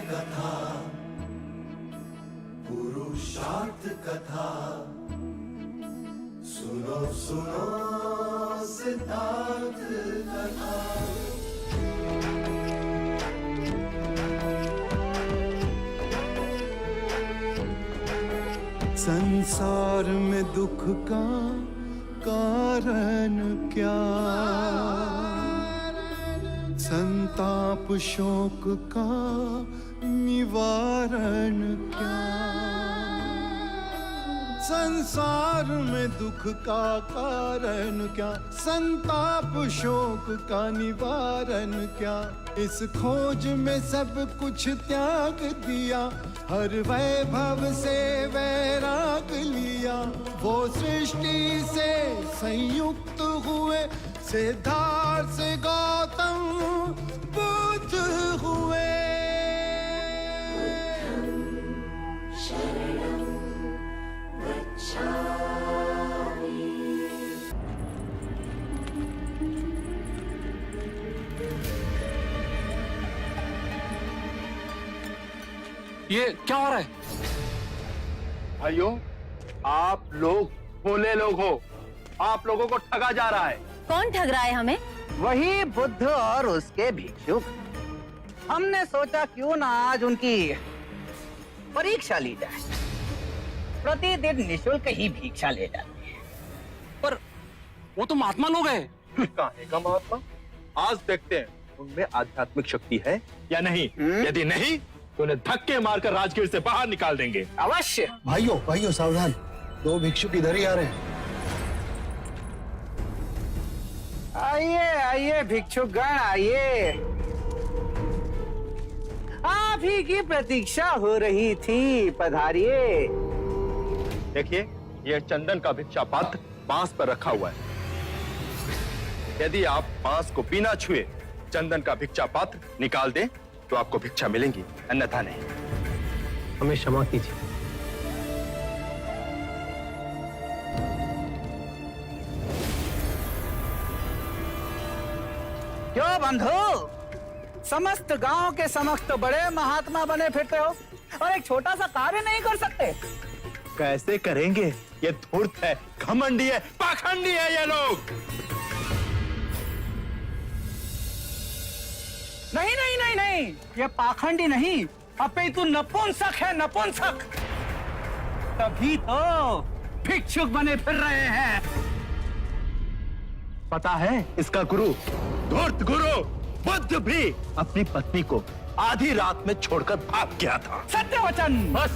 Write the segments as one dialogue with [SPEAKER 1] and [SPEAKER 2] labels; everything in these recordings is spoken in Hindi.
[SPEAKER 1] कथा, पुरुषार्थ कथा, सुनो सुनो सिद्धार्थ कथा। संसार में दुख का कारण क्या, संताप शोक का निवारण क्या। संसार में दुख का कारण क्या, संताप शोक का निवारण क्या। इस खोज में सब कुछ त्याग दिया, हर वैभव से वैराग लिया। वो सृष्टि से संयुक्त हुए, सिद्धार्थ से गौतम बुद्ध हुए।
[SPEAKER 2] ये क्या हो रहा है?
[SPEAKER 3] भाइयों, आप लोग भोले लोग हो, आप लोगों को ठगा जा रहा है।
[SPEAKER 4] कौन ठग रहा है हमें?
[SPEAKER 5] वही बुद्ध और उसके भिक्षुक। हमने सोचा क्यों ना आज उनकी परीक्षा ली जाए। प्रतिदिन निशुल्क ही भिक्षा ले जाते हैं।
[SPEAKER 2] पर वो तो महात्मा लोग हैं।
[SPEAKER 3] काहे का महात्मा? आज देखते हैं उनमें आध्यात्मिक शक्ति है या नहीं। यदि नहीं तो उन्हें धक्के मारकर राजगीर से बाहर निकाल देंगे।
[SPEAKER 5] अवश्य।
[SPEAKER 6] भाइयों भाइयों सावधान, दो भिक्षुक इधर ही आ रहे हैं।
[SPEAKER 5] आइए आइए भिक्षुकगण आइए। आप ही की प्रतीक्षा हो रही थी, पधारिए।
[SPEAKER 3] देखिए, यह चंदन का भिक्षा पात्र बांस पर रखा हुआ है। यदि आप बांस को बिना छुए चंदन का भिक्षा पात्र निकाल दें तो आपको भिक्षा मिलेंगी, अन्यथा नहीं।
[SPEAKER 6] हमें क्षमा कीजिए।
[SPEAKER 5] क्यों बंधु, समस्त गांव के समक्ष तो बड़े महात्मा बने फिरते हो और एक छोटा सा कार्य नहीं कर सकते?
[SPEAKER 3] कैसे करेंगे? ये धूर्त है, घमंडी है, पाखंडी है ये लोग।
[SPEAKER 5] नहीं नहीं नहीं नहीं, ये पाखंडी नहीं, अपितु नपुंसक है, नपुंसक। तभी तो भिक्षुक बने फिर रहे हैं।
[SPEAKER 3] पता है इसका गुरु, धूर्त गुरु बुद्ध भी अपनी पत्नी को आधी रात में छोड़कर भाग गया था।
[SPEAKER 5] सत्य वचन।
[SPEAKER 3] बस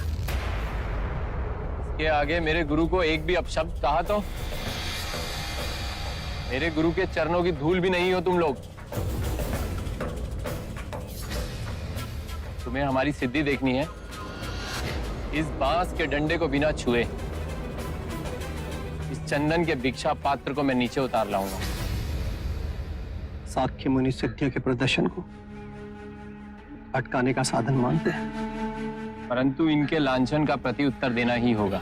[SPEAKER 2] इसके आगे मेरे गुरु को एक भी अपशब्द कहा तो मेरे गुरु के चरणों की धूल भी नहीं हो तुम लोग। तुम्हें हमारी सिद्धि देखनी है। इस बांस के डंडे को बिना छुए इस चंदन के भिक्षा पात्र को मैं नीचे उतार लाऊंगा।
[SPEAKER 6] साक्य मुनि सिद्धियों के प्रदर्शन को अटकाने का साधन मानते हैं,
[SPEAKER 2] परंतु इनके लांछन का प्रति उत्तर देना ही होगा।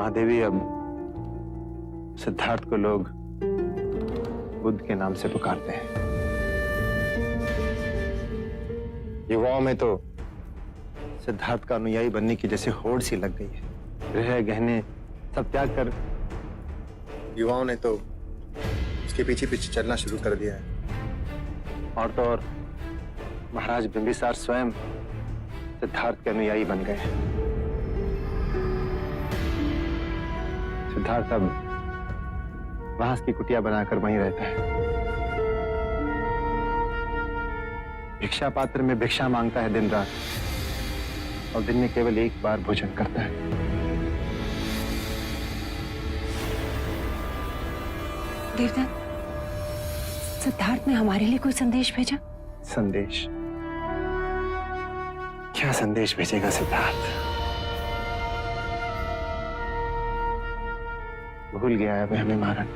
[SPEAKER 7] महादेवी, अब सिद्धार्थ को लोग बुद्ध के नाम से पुकारते हैं। युवाओं में तो सिद्धार्थ का अनुयायी बनने की जैसे होड़ सी लग गई है। गृह गहने सब त्याग कर युवाओं ने तो उसके पीछे पीछे चलना शुरू कर दिया है। और तो और महाराज बिंबिसार स्वयं सिद्धार्थ के अनुयायी बन गए हैं। सिद्धार्थ अब बांस की कुटिया बनाकर वहीं रहता है। भिक्षा पात्र में भिक्षा मांगता है दिन रात, और दिन में केवल एक बार भोजन करता है।
[SPEAKER 8] देवदत्त, सिद्धार्थ ने हमारे लिए कोई संदेश भेजा?
[SPEAKER 7] संदेश? क्या संदेश भेजेगा सिद्धार्थ? भूल गया है हमें महाराज।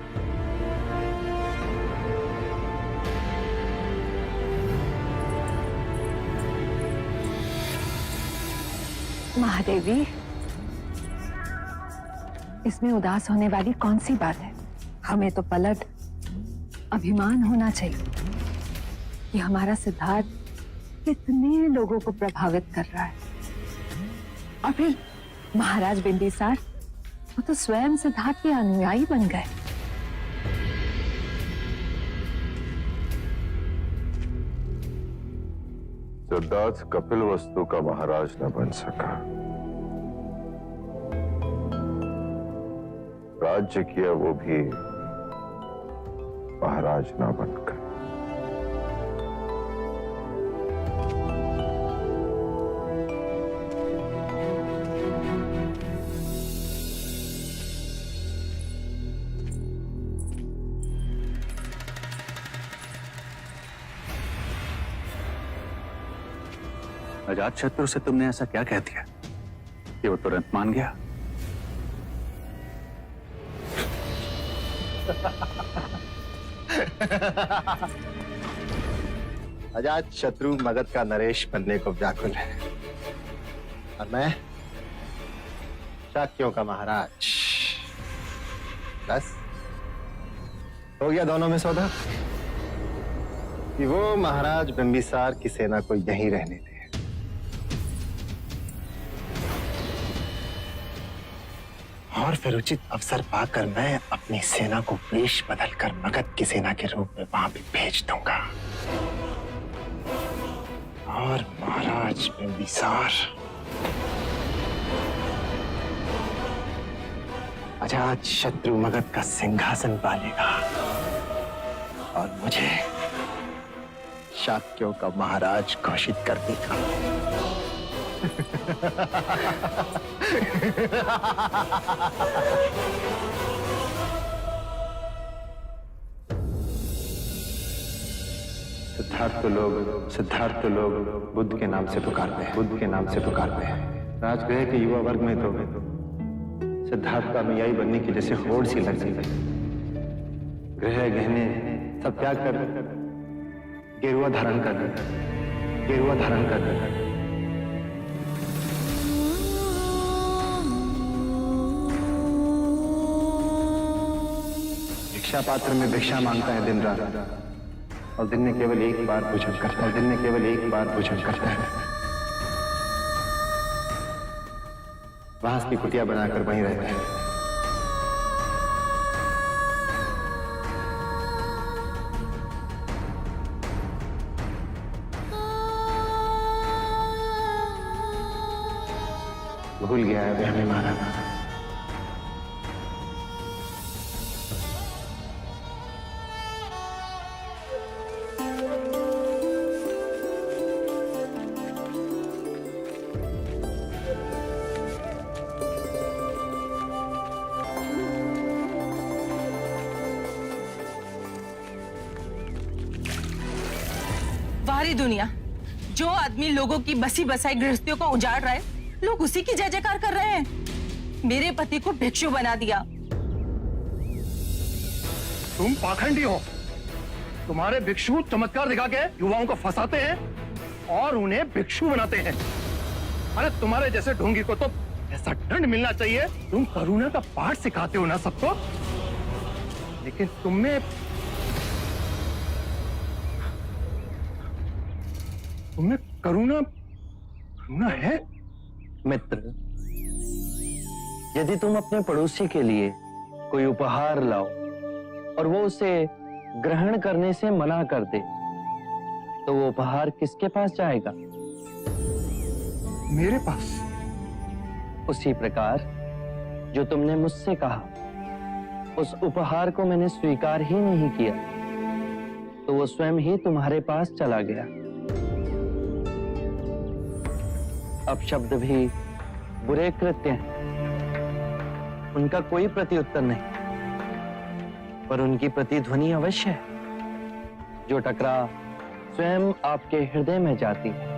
[SPEAKER 9] महादेवी, इसमें उदास होने वाली कौन सी बात है? हमें तो पलट अभिमान होना चाहिए कि हमारा सिद्धार्थ कितने लोगों को प्रभावित कर रहा है। और फिर महाराज बिंबिसार, वो तो स्वयं सिद्धार्थ के अनुयायी बन गए।
[SPEAKER 10] सिद्धार्थ कपिलवस्तु का महाराज न बन सका, राज्य किया वो भी महाराज न बनकर।
[SPEAKER 4] अजातशत्रु से तुमने ऐसा क्या कह दिया कि वो तुरंत मान गया?
[SPEAKER 7] अजातशत्रु मगध का नरेश बनने को व्याकुल है, और मैं शाक्यों का महाराज। बस हो गया दोनों में सौदा कि वो महाराज बिंबिसार की सेना को यहीं रहने दे, और फिर उचित अवसर पाकर मैं अपनी सेना को वेश बदलकर मगध की सेना के रूप में वहां भी भेज दूंगा। और महाराज बिंबिसार अजातशत्रु मगध का सिंहासन पालेगा, और मुझे शाक्यों का महाराज घोषित कर देगा। सिद्धार्थ तो लोग बुद्ध के नाम से पुकारते हैं। बुद्ध के नाम से पुकारते हैं। राजगृह के युवा वर्ग में तो सिद्धार्थ का अनुयायी बनने की जैसे होड़ सी लग गई। गृह गहने सब त्याग कर गेरुआ धारण कर भिक्षा पात्र में भिक्षा मांगता है दिन रात, और दिन में केवल एक बार भोजन करता है। बांस की कुटिया बनाकर वहीं रहता है। भूल गया है हमें महाराज।
[SPEAKER 11] बाहरी दुनिया, जो आदमी लोगों की बसी बसाई गृहस्थियों को उजाड़ रहा है, लोग उसी की जय जयकार कर रहे हैं। मेरे पति को भिक्षु बना दिया।
[SPEAKER 3] तुम पाखंडी हो। तुम्हारे भिक्षु चमत्कार दिखा के युवाओं को फंसाते हैं और उन्हें भिक्षु बनाते हैं। अरे तुम्हारे जैसे ढोंगी को तो
[SPEAKER 7] ऐसा दंड मिलना चाहिए। तुम करुणा का पाठ सिखाते हो ना सबको, लेकिन तुमने करुणा है?
[SPEAKER 6] मित्र, यदि तुम अपने पड़ोसी के लिए कोई उपहार लाओ और वो उसे ग्रहण करने से मना कर दे, तो वो उपहार किसके पास जाएगा?
[SPEAKER 7] मेरे पास।
[SPEAKER 6] उसी प्रकार जो तुमने मुझसे कहा, उस उपहार को मैंने स्वीकार ही नहीं किया, तो वो स्वयं ही तुम्हारे पास चला गया। अब शब्द भी बुरे कृत्य हैं, उनका कोई प्रत्युत्तर नहीं, पर उनकी प्रतिध्वनि अवश्य है, जो टकरा स्वयं आपके हृदय में जाती है।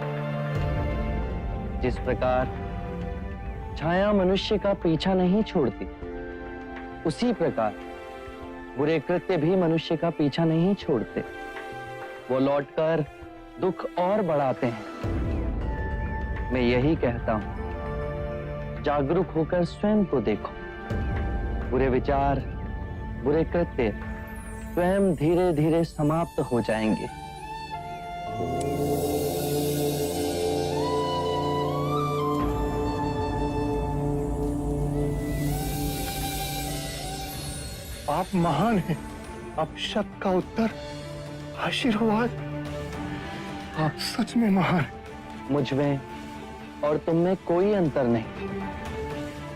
[SPEAKER 6] जिस प्रकार छाया मनुष्य का पीछा नहीं छोड़ती, उसी प्रकार बुरे कृत्य भी मनुष्य का पीछा नहीं छोड़ते। वो लौटकर दुख और बढ़ाते हैं। मैं यही कहता हूं, जागरूक होकर स्वयं को देखो। बुरे विचार, बुरे कृत्य स्वयं धीरे धीरे समाप्त हो जाएंगे।
[SPEAKER 7] आप महान हैं। आप शब्द का उत्तर, आशीर्वाद, आप सच में महान हैं।
[SPEAKER 6] मुझ में और तुम में कोई अंतर नहीं।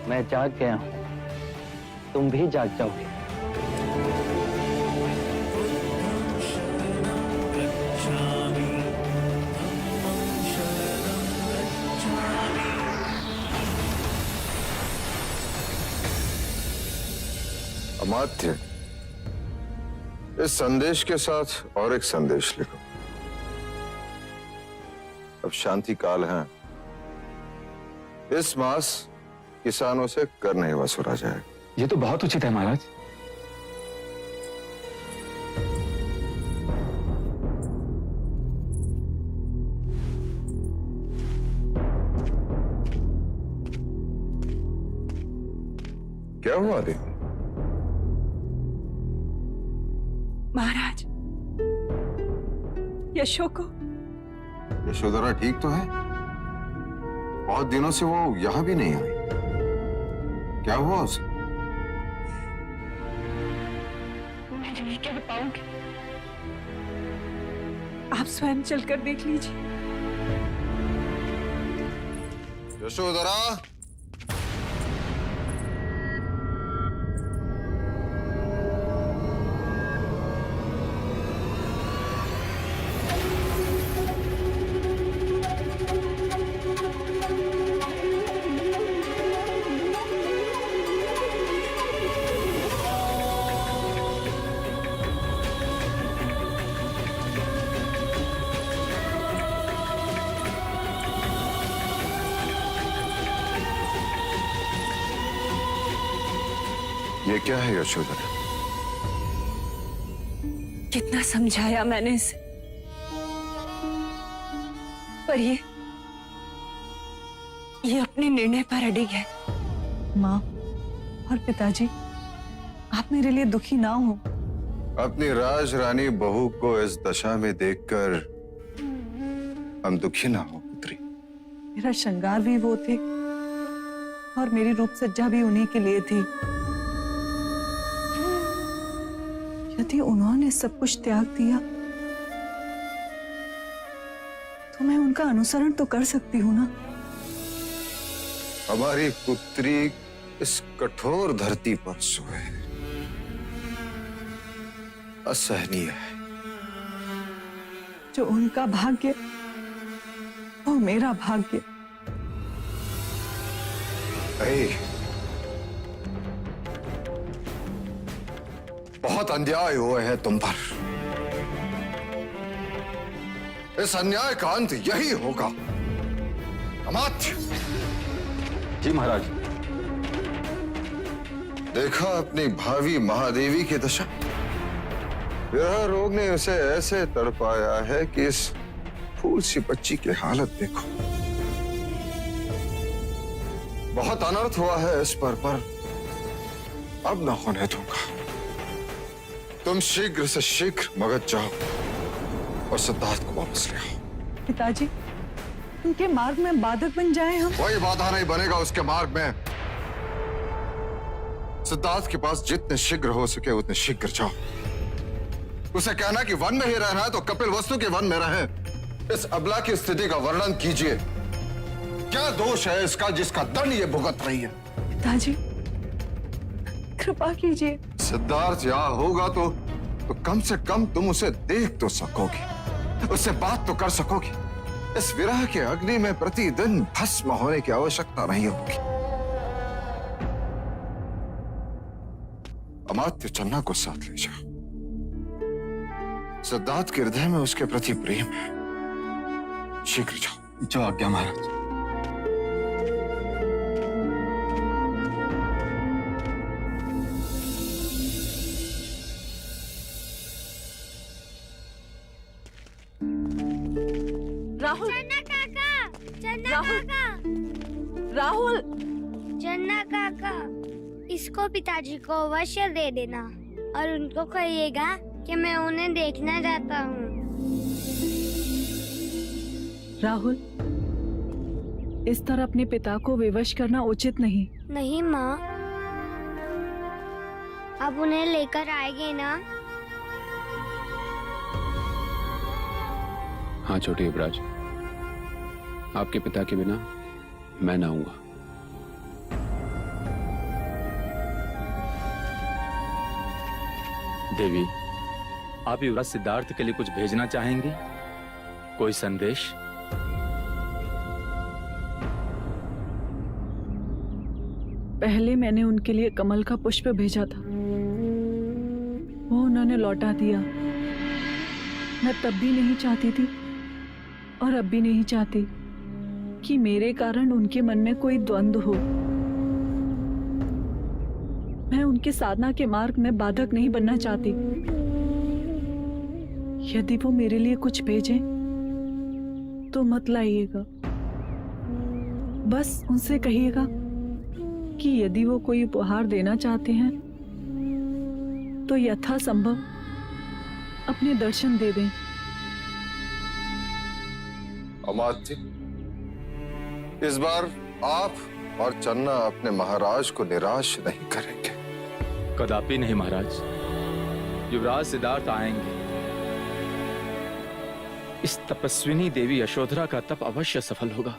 [SPEAKER 6] मैं जाग गया हूं, तुम भी जाग जाओगे।
[SPEAKER 10] अमात्य, इस संदेश के साथ और एक संदेश लिखो। अब शांति काल है, इस मास किसानों से कर नहीं वसूला जाएगा।
[SPEAKER 4] ये तो बहुत उचित है महाराज।
[SPEAKER 10] क्या हुआ देवी?
[SPEAKER 8] महाराज, यशो को।
[SPEAKER 10] यशोधरा ठीक तो है? बहुत दिनों से वो यहां भी नहीं आई। क्या हुआ उसे?
[SPEAKER 8] मैं नहीं कह पाऊंगी, आप स्वयं चलकर देख लीजिए।
[SPEAKER 10] यशोधरा, ये क्या है यशोधरा?
[SPEAKER 8] कितना समझाया मैंने इसे, पर ये अपने निर्णय पर अडिग है।
[SPEAKER 11] माँ और पिताजी, आप मेरे लिए दुखी ना हो।
[SPEAKER 10] अपनी राजरानी बहू को इस दशा में देखकर हम दुखी ना हो पुत्री।
[SPEAKER 11] मेरा श्रृंगार भी वो थे और मेरी रूप सज्जा भी उन्हीं के लिए थी। यदि उन्होंने सब कुछ त्याग दिया तो मैं उनका अनुसरण तो कर सकती हूँ ना।
[SPEAKER 10] हमारी पुत्री इस कठोर धरती पर सोए, असहनीय है।
[SPEAKER 11] जो उनका भाग्य वो मेरा भाग्य।
[SPEAKER 10] बहुत अन्याय हुए हैं तुम पर। इस अन्याय का अंत यही होगा। अमात्य।
[SPEAKER 7] जी महाराज।
[SPEAKER 10] देखा अपनी भावी महादेवी की दशा। विरह रोग ने उसे ऐसे तड़पाया है कि इस फूल सी बच्ची की हालत देखो। बहुत अनर्थ हुआ है इस पर अब न होने दूंगा। तुम शीघ्र से शीघ्र मगध जाओ और सिद्धार्थ को वापस ले आओ।
[SPEAKER 11] पिताजी, उनके मार्ग में बाधक बन जाए हम?
[SPEAKER 10] कोई बाधा नहीं बनेगा उसके मार्ग में। सिद्धार्थ के पास जितने शीघ्र हो सके उतने शीघ्र जाओ। उसे कहना कि वन में ही रहना है तो कपिल वस्तु के वन में रहे। इस अबला की स्थिति का वर्णन कीजिए। क्या दोष है इसका जिसका दंड ये भुगत रही है?
[SPEAKER 11] पिताजी, कृपा कीजिए।
[SPEAKER 10] सिद्धार्थ यहाँ होगा तो कम से कम तुम उसे देख तो सकोगी, उससे बात तो कर सकोगी। इस विरह के अग्नि में प्रतिदिन भस्म होने की आवश्यकता नहीं होगी। अमात्य चन्ना को साथ ले जाओ। सिद्धार्थ के हृदय में उसके प्रति प्रेम है। शीघ्र जाओ।
[SPEAKER 7] जो आज्ञा महाराज।
[SPEAKER 11] राहुल,
[SPEAKER 12] चन्ना काका, चन्ना
[SPEAKER 11] राहुल।
[SPEAKER 12] काका,
[SPEAKER 11] राहुल,
[SPEAKER 12] चन्ना काका, इसको पिताजी को अवश्य दे देना और उनको कहिएगा कि मैं उन्हें देखना चाहता हूँ।
[SPEAKER 11] राहुल, इस तरह अपने पिता को विवश करना उचित नहीं।
[SPEAKER 12] नहीं माँ, अब उन्हें लेकर आएंगे ना?
[SPEAKER 2] हाँ छोटे युवराज, आपके पिता के बिना मैं ना आऊंगा।
[SPEAKER 13] देवी, आप युवराज सिद्धार्थ के लिए कुछ भेजना चाहेंगे? कोई संदेश?
[SPEAKER 11] पहले मैंने उनके लिए कमल का पुष्प भेजा था, वो उन्होंने लौटा दिया। मैं तब भी नहीं चाहती थी और अब भी नहीं चाहती कि मेरे कारण उनके मन में कोई द्वंद्व हो। मैं उनके साधना के मार्ग में बाधक नहीं बनना चाहती। यदि वो मेरे लिए कुछ भेजें तो मत लाइएगा। बस उनसे कहिएगा कि यदि वो कोई उपहार देना चाहते हैं तो यथासंभव अपने दर्शन दे दें।
[SPEAKER 10] अमात्य, इस बार आप और चन्ना अपने महाराज को निराश नहीं करेंगे।
[SPEAKER 13] कदापि नहीं महाराज, युवराज सिद्धार्थ आएंगे। इस तपस्विनी देवी यशोधरा का तप अवश्य सफल होगा।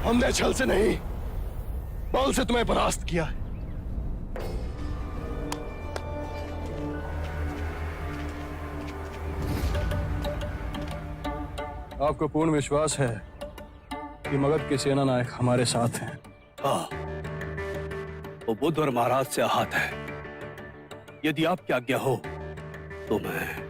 [SPEAKER 3] हमने छल से नहीं, बल से तुम्हें परास्त किया है।
[SPEAKER 14] आपको पूर्ण विश्वास है कि मगध के सेना नायक हमारे साथ हैं?
[SPEAKER 15] हाँ, वो बुद्ध और महाराज से आहत है। यदि आपकी आज्ञा हो तो मैं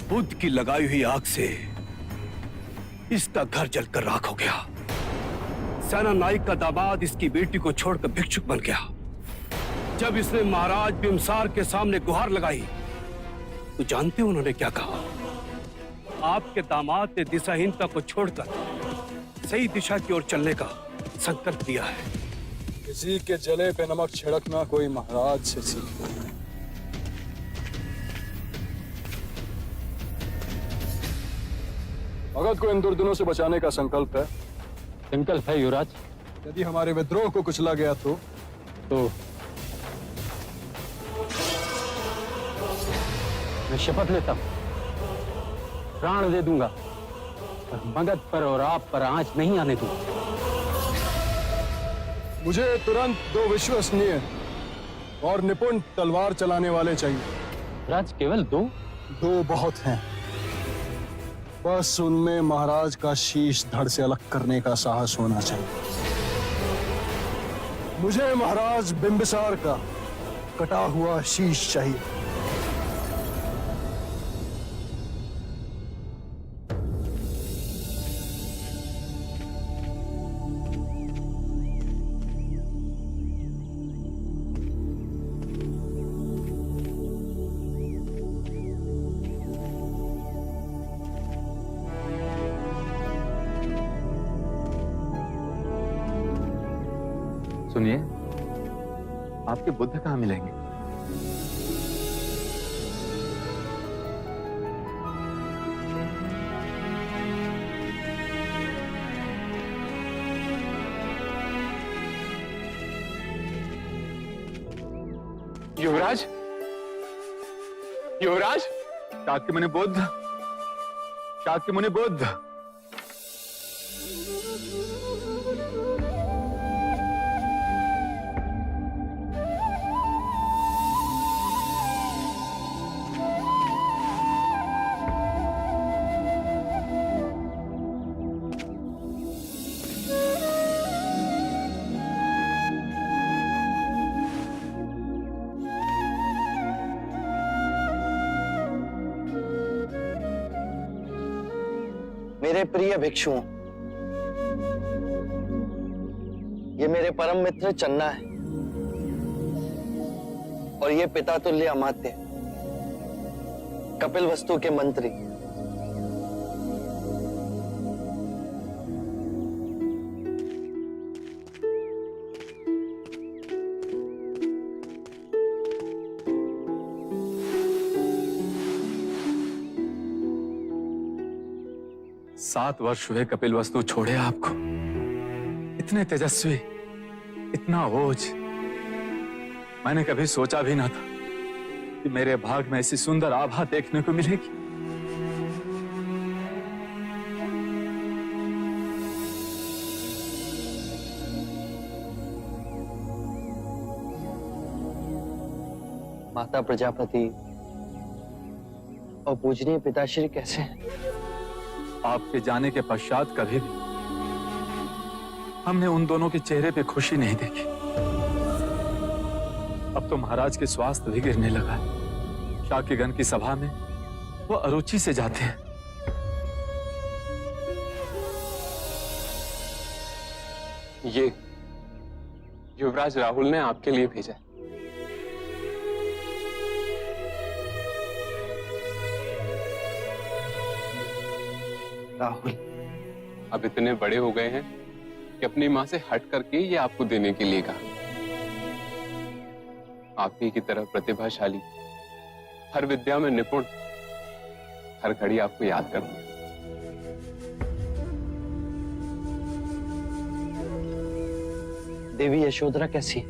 [SPEAKER 15] बुद्ध की लगाई हुई आग से इसका घर जलकर राख हो गया। सेना नायक का दामाद इसकी बेटी को छोड़कर भिक्षुक बन गया। जब इसने महाराज बिम्सार के सामने गुहार लगाई तो जानते हो उन्होंने क्या कहा? आपके दामाद ने दिशाहीनता को छोड़कर सही दिशा की ओर चलने का संकल्प लिया है।
[SPEAKER 14] किसी के जले पे नमक छिड़कना कोई महाराज से सीखो। भगत को इन दुर्दिनों से बचाने का संकल्प है।
[SPEAKER 13] संकल्प है युवराज।
[SPEAKER 14] यदि हमारे विद्रोह को कुचला गया तो
[SPEAKER 13] मैं शपथ लेता हूं, प्राण दे दूंगा पर मगध पर और आप पर आंच नहीं आने दूंगा।
[SPEAKER 14] मुझे तुरंत 2 विश्वसनीय और निपुण तलवार चलाने वाले चाहिए।
[SPEAKER 13] राज केवल 2?
[SPEAKER 14] 2 बहुत हैं। बस उनमें महाराज का शीश धड़ से अलग करने का साहस होना चाहिए। मुझे महाराज बिंबिसार का कटा हुआ शीश चाहिए।
[SPEAKER 13] सुनिए, आपके बुद्ध कहाँ मिलेंगे?
[SPEAKER 2] युवराज, युवराज,
[SPEAKER 3] शाक्य मुनि बुद्ध, शाक्य मुनि बुद्ध।
[SPEAKER 6] मेरे प्रिय भिक्षुओं, ये मेरे परम मित्र चन्ना है और ये पिता तुल्य अमात्य कपिल वस्तु के मंत्री।
[SPEAKER 13] सात वर्ष हुए कपिल वस्तु छोड़े आपको। इतने तेजस्वी, इतना ओज, मैंने कभी सोचा भी ना था कि मेरे भाग में ऐसी सुंदर आभा देखने को मिलेगी।
[SPEAKER 6] माता प्रजापति और पूजनीय पिताश्री कैसे हैं?
[SPEAKER 13] आपके जाने के पश्चात कभी भी हमने उन दोनों के चेहरे पे खुशी नहीं देखी। अब तो महाराज के स्वास्थ्य भी गिरने लगा है। शाक्यगण की सभा में वो अरुचि से जाते हैं।
[SPEAKER 2] ये युवराज राहुल ने आपके लिए भेजा।
[SPEAKER 6] राहुल
[SPEAKER 2] अब इतने बड़े हो गए हैं कि अपनी माँ से हट करके ये आपको देने के लिए कहा। आप ही की तरह प्रतिभाशाली, हर विद्या में निपुण, हर घड़ी आपको याद करूंगा।
[SPEAKER 6] देवी यशोधरा कैसी है?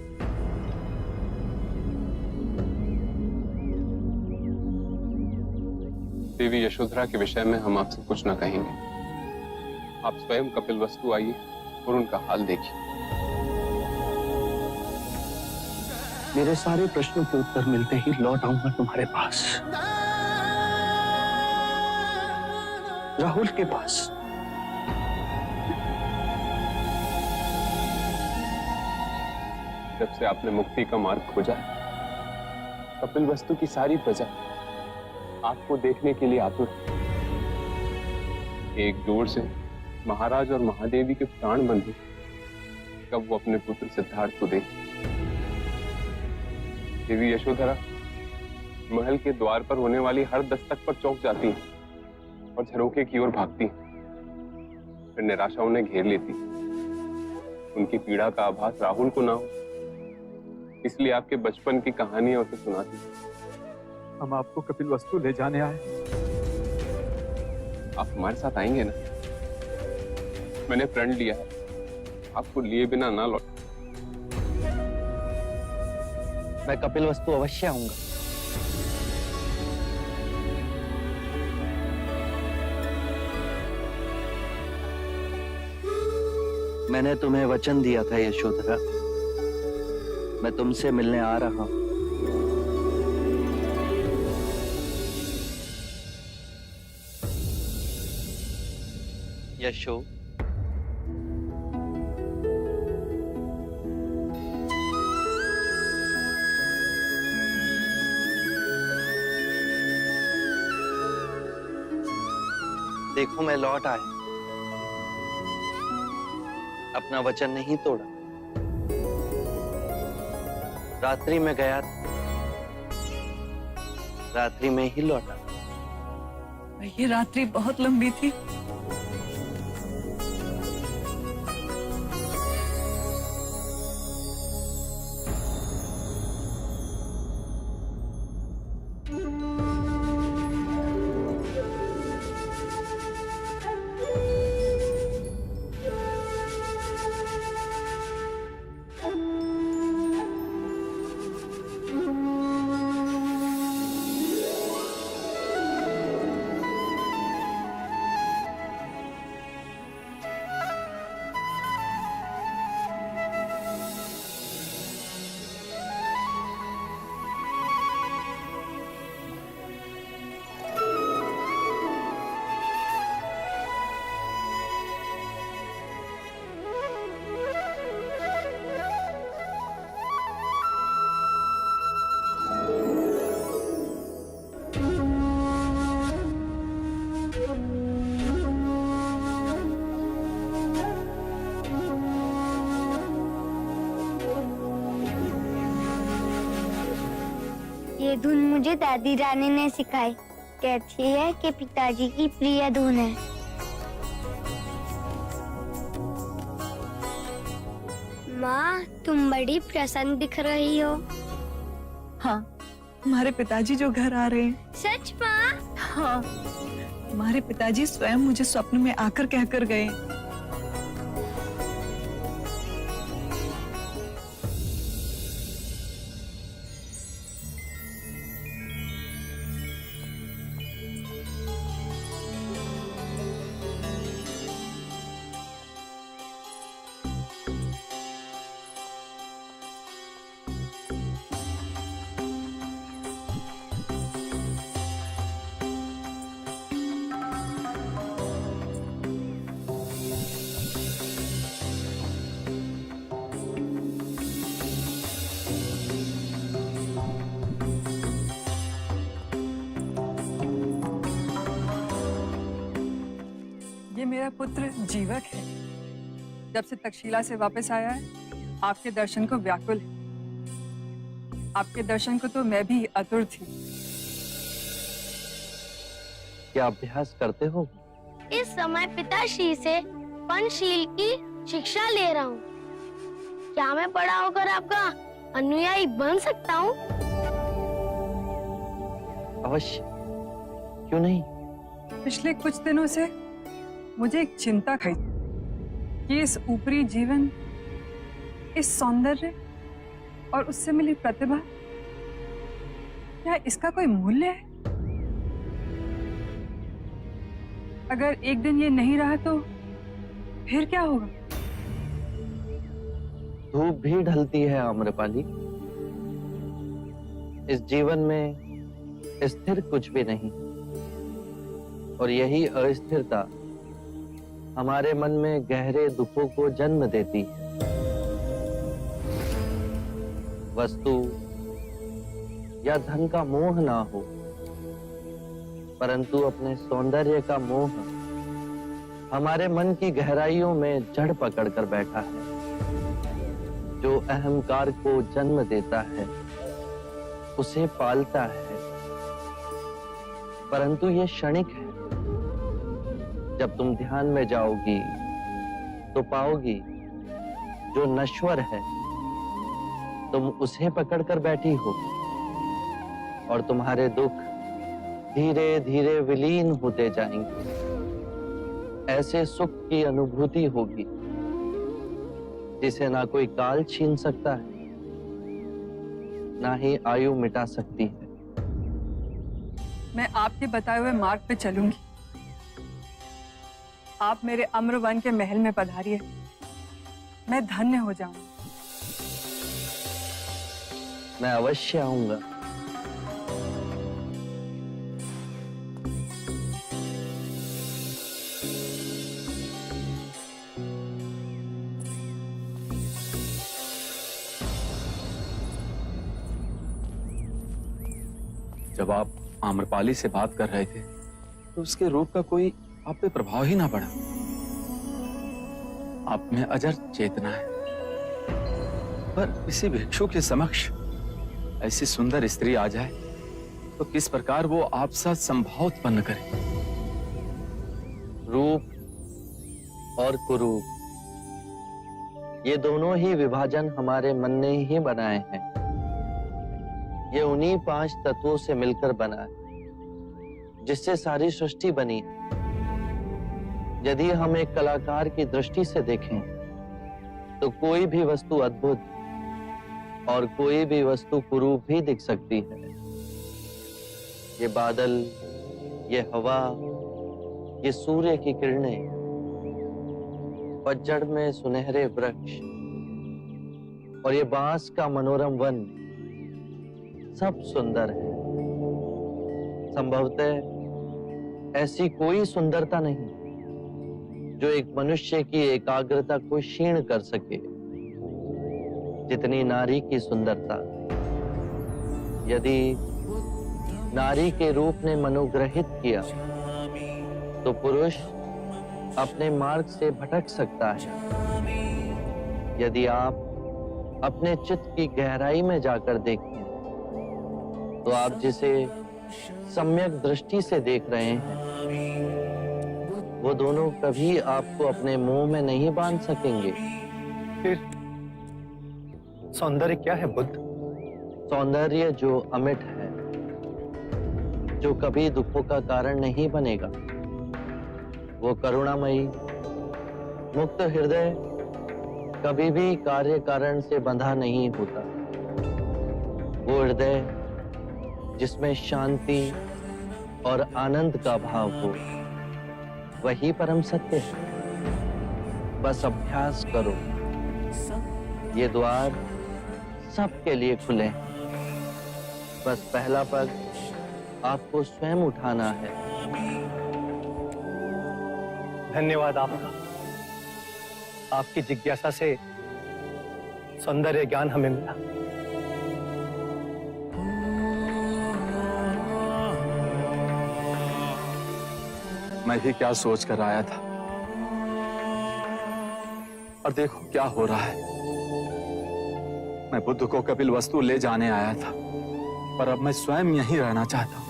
[SPEAKER 2] देवी यशोधरा के विषय में हम आपसे कुछ न कहेंगे। आप स्वयं कपिल वस्तु आइए और उनका हाल देखिए।
[SPEAKER 6] मेरे सारे प्रश्नों के उत्तर मिलते ही लौट आऊंगा तुम्हारे पास, राहुल के पास।
[SPEAKER 2] जब से आपने मुक्ति का मार्ग खोजा, कपिल वस्तु की सारी प्रजा आपको देखने के लिए आतुर है। एक जोर से महाराज और महादेवी के प्राण बंधु कब वो अपने पुत्र सिद्धार्थ को देख। देवी यशोधरा महल के द्वार पर होने वाली हर दस्तक पर चौंक जाती है। और झरोखे की ओर भागती, फिर निराशा उन्हें घेर लेती। उनकी पीड़ा का आभास राहुल को ना हो, इसलिए आपके बचपन की कहानियां उसे सुनाती।
[SPEAKER 13] हम आपको कपिलवस्तु ले जाने आए।
[SPEAKER 2] आप हमारे साथ आएंगे ना? मैंने प्रण लिया है, आपको लिए बिना ना लौट।
[SPEAKER 6] मैं कपिलवस्तु अवश्य आऊंगा। मैंने तुम्हें वचन दिया था यशोधरा, मैं तुमसे मिलने आ रहा हूं। यशो, देखो मैं लौट आया, अपना वचन नहीं तोड़ा। रात्रि में गया, रात्रि में ही लौटा।
[SPEAKER 11] ये रात्रि बहुत लंबी थी।
[SPEAKER 12] ये धुन मुझे दादी रानी ने सिखाई। कहती है कि पिताजी की प्रिय धुन है। माँ, तुम बड़ी प्रसन्न दिख रही हो।
[SPEAKER 11] हाँ, तुम्हारे पिताजी जो घर आ रहे हैं।
[SPEAKER 12] सच माँ?
[SPEAKER 11] हाँ, तुम्हारे पिताजी स्वयं मुझे स्वप्न में आकर कहकर गए। ये मेरा पुत्र जीवक है। जब से तक्षशिला से वापस आया है, आपके दर्शन को व्याकुल है। आपके दर्शन को तो मैं भी आतुर थी।
[SPEAKER 6] क्या अभ्यास करते हो?
[SPEAKER 12] इस समय पिताश्री से पंचशील की शिक्षा ले रहा हूँ। क्या मैं बड़ा होकर आपका अनुयायी बन सकता हूँ?
[SPEAKER 6] अवश्य, क्यों नहीं।
[SPEAKER 11] पिछले कुछ दिनों से मुझे एक चिंता खाई कि इस ऊपरी जीवन, इस सौंदर्य और उससे मिली प्रतिभा, क्या इसका कोई मूल्य है? अगर एक दिन ये नहीं रहा तो फिर क्या होगा?
[SPEAKER 6] धूप भी ढलती है आम्रपाली। इस जीवन में स्थिर कुछ भी नहीं, और यही अस्थिरता हमारे मन में गहरे दुखों को जन्म देती है। वस्तु या धन का मोह ना हो, परंतु अपने सौंदर्य का मोह हमारे मन की गहराइयों में जड़ पकड़कर बैठा है, जो अहंकार को जन्म देता है, उसे पालता है, परंतु ये क्षणिक है। जब तुम ध्यान में जाओगी तो पाओगी जो नश्वर है तुम उसे पकड़कर बैठी हो और तुम्हारे दुख धीरे धीरे विलीन होते जाएंगे। ऐसे सुख की अनुभूति होगी जिसे ना कोई काल छीन सकता है, ना ही आयु मिटा सकती है।
[SPEAKER 11] मैं आपके बताए हुए मार्ग पे चलूंगी। आप मेरे अम्रवन के महल में पधारिए, मैं धन्य हो जाऊंगी।
[SPEAKER 6] मैं अवश्य आऊंगा।
[SPEAKER 13] जब आप आम्रपाली से बात कर रहे थे तो उसके रूप का कोई आप पे प्रभाव ही ना पड़ा। आप में अजर चेतना है, पर किसी भिक्षु के समक्ष ऐसी सुंदर स्त्री आ जाए तो किस प्रकार वो आप साथ संभाव उत्पन्न करे।
[SPEAKER 6] रूप और कुरूप ये दोनों ही विभाजन हमारे मन ने ही बनाए हैं। ये उन्हीं 5 तत्वों से मिलकर बना है जिससे सारी सृष्टि बनी है। यदि हम एक कलाकार की दृष्टि से देखें तो कोई भी वस्तु अद्भुत और कोई भी वस्तु कुरूप भी दिख सकती है। ये बादल, ये हवा, ये सूर्य की किरणें, पतझड़ में सुनहरे वृक्ष और ये बांस का मनोरम वन सब सुंदर है। संभवतः ऐसी कोई सुंदरता नहीं जो एक मनुष्य की एकाग्रता को क्षीण कर सके जितनी नारी की सुंदरता। यदि नारी के रूप ने मनोग्रहित किया तो पुरुष अपने मार्ग से भटक सकता है। यदि आप अपने चित्त की गहराई में जाकर देखें तो आप जिसे सम्यक दृष्टि से देख रहे हैं वो दोनों कभी आपको अपने मुंह में नहीं बांध सकेंगे।
[SPEAKER 7] फिर सौंदर्य क्या है बुद्ध?
[SPEAKER 6] सौंदर्य जो अमिट है, जो कभी दुखों का कारण नहीं बनेगा, वो करुणामयी मुक्त हृदय कभी भी कार्य कारण से बंधा नहीं होता। वो हृदय जिसमें शांति और आनंद का भाव हो, वही परम सत्य है। बस अभ्यास करो, ये द्वार सबके लिए खुले हैं। बस पहला पग आपको स्वयं उठाना है।
[SPEAKER 7] धन्यवाद आपका। आपकी जिज्ञासा से सौंदर्य ज्ञान हमें मिला।
[SPEAKER 13] मैं भी क्या सोच कर आया था और देखो क्या हो रहा है। मैं बुद्ध को कपिल वस्तु ले जाने आया था, पर अब मैं स्वयं यहीं रहना चाहता हूं,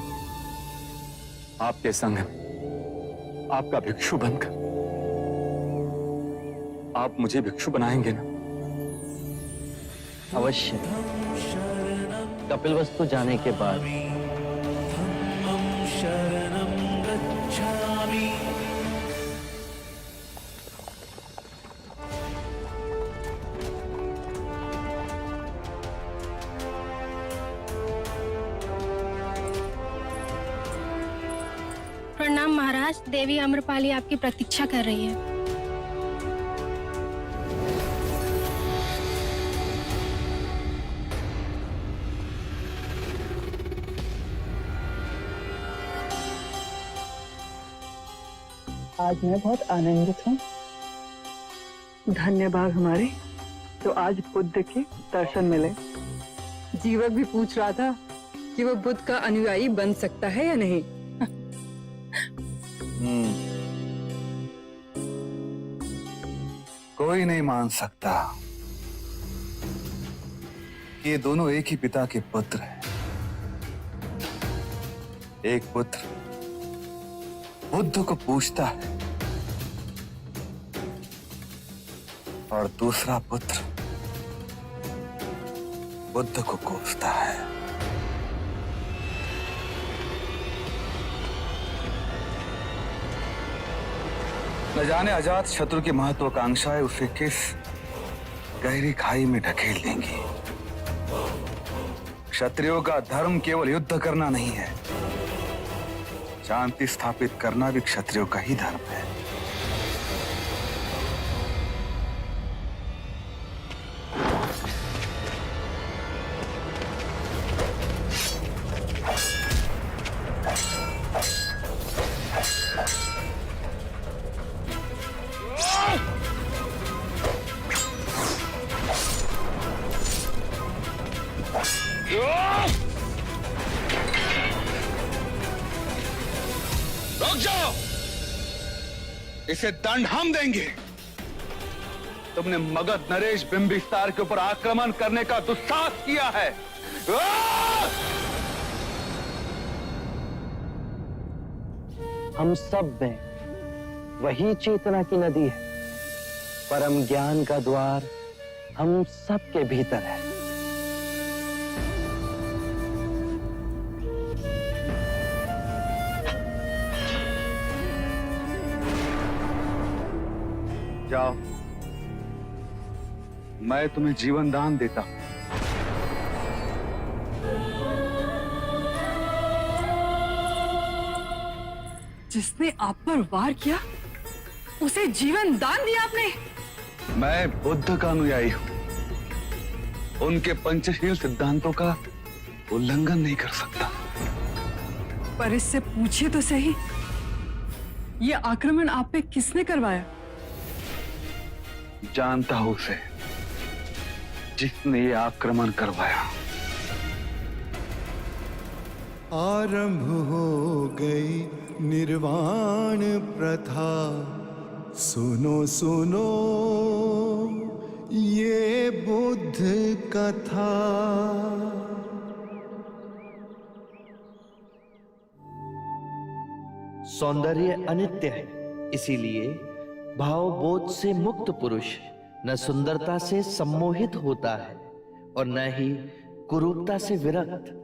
[SPEAKER 13] आपके संग में, आपका भिक्षु बनकर। आप मुझे भिक्षु बनाएंगे ना?
[SPEAKER 6] अवश्य। कपिल वस्तु जाने के बाद
[SPEAKER 12] प्रणाम महाराज, देवी अम्रपाली आपकी प्रतीक्षा कर रही है।
[SPEAKER 11] आज मैं बहुत आनंदित हूँ। धन्यवाद हमारे तो आज बुद्ध के दर्शन मिले।
[SPEAKER 9] जीवक भी पूछ रहा था कि वो बुद्ध का अनुयायी बन सकता है या नहीं।
[SPEAKER 15] कोई नहीं मान सकता कि ये दोनों एक ही पिता के पुत्र हैं। एक पुत्र बुद्ध को पूछता है और दूसरा पुत्र बुद्ध को कोसता है। न जाने अजात शत्रु की महत्वाकांक्षाएं उसे किस गहरी खाई में ढकेल देंगी। क्षत्रियों का धर्म केवल युद्ध करना नहीं है, शांति स्थापित करना भी क्षत्रियों का ही धर्म है। रुक जाओ, इसे दंड हम देंगे। तुमने मगध नरेश बिंबिसार के ऊपर आक्रमण करने का दुस्साहस किया है।
[SPEAKER 6] हम सब में वही चेतना की नदी है, परम ज्ञान का द्वार हम सब के भीतर है।
[SPEAKER 15] जाओ, मैं तुम्हें जीवन दान देता हूं।
[SPEAKER 11] जिसने आप पर वार किया उसे जीवन दान दिया आपने?
[SPEAKER 15] मैं बुद्ध का अनुयायी हूं, उनके पंचशील सिद्धांतों का उल्लंघन नहीं कर सकता।
[SPEAKER 11] पर इससे पूछिए तो सही, ये आक्रमण आप पे किसने करवाया?
[SPEAKER 15] जानता हूं उसे, जिसने ये आक्रमण करवाया।
[SPEAKER 1] आरंभ हो गई निर्वाण प्रथा, सुनो सुनो ये बुद्ध कथा।
[SPEAKER 6] सौंदर्य अनित्य है, इसीलिए भावबोध से मुक्त पुरुष न सुंदरता से सम्मोहित होता है और न ही कुरूपता से विरक्त।